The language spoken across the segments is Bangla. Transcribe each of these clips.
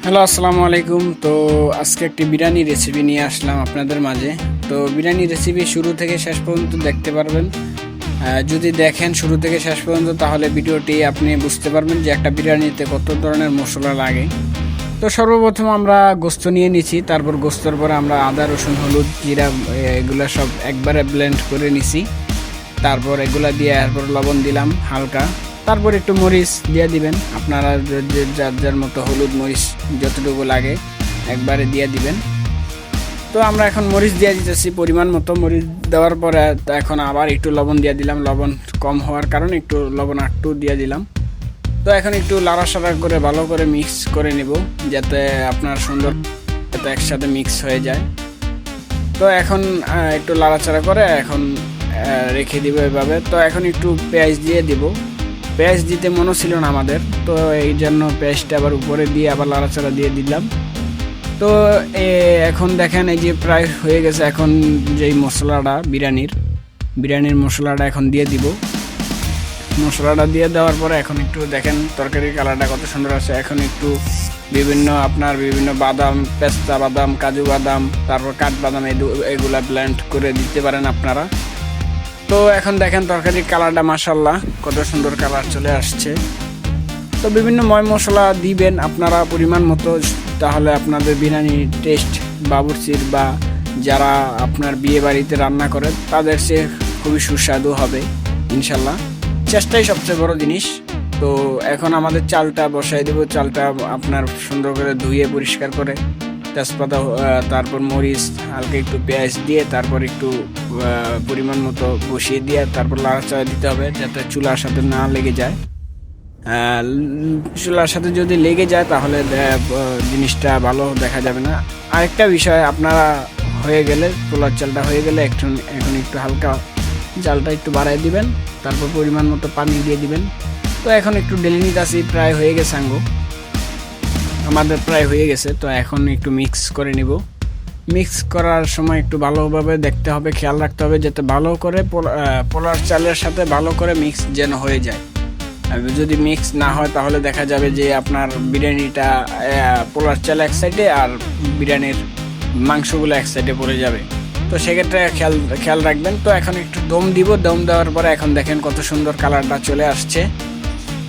হ্যালো, আসসালামু আলাইকুম। তো আজকে একটি বিরিয়ানি রেসিপি নিয়ে আসলাম আপনাদের মাঝে। তো বিরিয়ানি রেসিপি শুরু থেকে শেষ পর্যন্ত দেখতে পারবেন। যদি দেখেন শুরু থেকে শেষ পর্যন্ত, তাহলে ভিডিওটি আপনি বুঝতে পারবেন যে একটা বিরিয়ানিতে কত ধরনের মশলা লাগে। তো সর্বপ্রথম আমরা গোস্ত নিয়ে নিছি, তারপর গোস্তর পরে আমরা আদা, রসুন, হলুদ, জিরা এগুলো সব একবারে ব্লেন্ড করে নিছি। তারপর এগুলা দিয়ে এরপর লবণ দিলাম হালকা, তারপর একটু মরিচ দিয়ে দিবেন আপনারা যার যার মতো হলুদ মরিচ যতটুকু লাগে একবারে দিয়ে দিবেন। তো আমরা এখন মরিচ দিয়ে দিতেছি পরিমাণ মতো। মরিচ দেওয়ার পরে এখন আবার একটু লবণ দিয়ে দিলাম, লবণ কম হওয়ার কারণে একটু লবণ একটু দিয়ে দিলাম। তো এখন একটু লাড়াচাড়া করে ভালো করে মিক্স করে নেব, যাতে আপনার সুন্দর যাতে একসাথে মিক্স হয়ে যায়। তো এখন একটু লাড়াচাড়া করে এখন রেখে দিব এভাবে। তো এখন একটু পেঁয়াজ দিয়ে দিব। পেঁয়াজ দিতে মনে ছিল না আমাদের, তো এই জন্য পেঁয়াজটা আবার উপরে দিয়ে আবার লাড়াচাড়া দিয়ে দিলাম। তো এখন দেখেন এই যে প্রায় হয়ে গেছে। এখন যেই মশলাটা বিরিয়ানির মশলাটা এখন দিয়ে দিব। মশলাটা দিয়ে দেওয়ার পরে এখন একটু দেখেন তরকারির কালারটা কত সুন্দর আছে। এখন একটু বিভিন্ন বাদাম, পেস্তা বাদাম, কাজু বাদাম, তারপর কাঠবাদাম এগুলা ব্লেন্ড করে দিতে পারেন আপনারা। তো এখন দেখেন তরকারির কালারটা মাশাআল্লাহ কত সুন্দর কালার চলে আসছে। তো বিভিন্ন ময় মশলা দিবেন আপনারা পরিমাণ মতো, তাহলে আপনাদের বিরিয়ানির টেস্ট বাবুর্চির বা যারা আপনার বিয়ে বাড়িতে রান্না করেন তাদের সে খুবই সুস্বাদু হবে ইনশাল্লাহ। চেষ্টাই সবচেয়ে বড় জিনিস। তো এখন আমাদের চালটা বসাই দেবো। চালটা আপনার সুন্দর করে ধুয়ে পরিষ্কার করে তেজপাতা, তারপর মরিচ, হালকা একটু পেঁয়াজ দিয়ে তারপর একটু পরিমাণ মতো বসিয়ে দিয়ে তারপর লাড়াচাড়া দিতে হবে, যাতে চুলার সাথে না লেগে যায়। চুলার সাথে যদি লেগে যায় তাহলে জিনিসটা ভালো দেখা যাবে না। আরেকটা বিষয়, আপনারা হয়ে গেলে পোলার চালটা হয়ে গেলে এখন একটু হালকা জালটা একটু বাড়াই দিবেন, তারপর পরিমাণ মতো পানি দিয়ে দিবেন। তো এখন একটু ডেলে নিতেছি, প্রায় হয়ে গেছে আমাদের প্রায় হয়ে গেছে। তো এখন একটু মিক্স করে নিব। মিক্স করার সময় একটু ভালোভাবে দেখতে হবে, খেয়াল রাখতে হবে যাতে ভালো করে পোলার চালের সাথে ভালো করে মিক্স যেন হয়ে যায়। যদি মিক্স না হয় তাহলে দেখা যাবে যে আপনার বিরিয়ানিটা পোলার চাল এক সাইডে আর বিরিয়ানির মাংসগুলো এক সাইডে পড়ে যাবে। তো সেক্ষেত্রে খেয়াল রাখবেন। তো এখন একটু দম দিব। দম দেওয়ার পরে এখন দেখেন কত সুন্দর কালারটা চলে আসছে।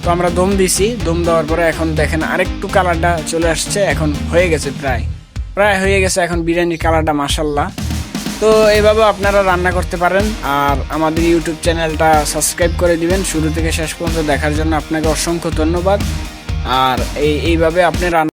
তো আমরা দম দিছি, দম দেওয়ার পরে এখন দেখেন আরেকটু কালারটা চলে আসছে। এখন হয়ে গেছে, প্রায় হয়ে গেছে এখন বিরিয়ানির কালারটা মাশাআল্লাহ। তো এইভাবে আপনারা রান্না করতে পারেন। আর আমাদের ইউটিউব চ্যানেলটা সাবস্ক্রাইব করে দিবেন। শুরু থেকে শেষ পর্যন্ত দেখার জন্য আপনাকে অসংখ্য ধন্যবাদ। আর এইভাবে আপনি রান্না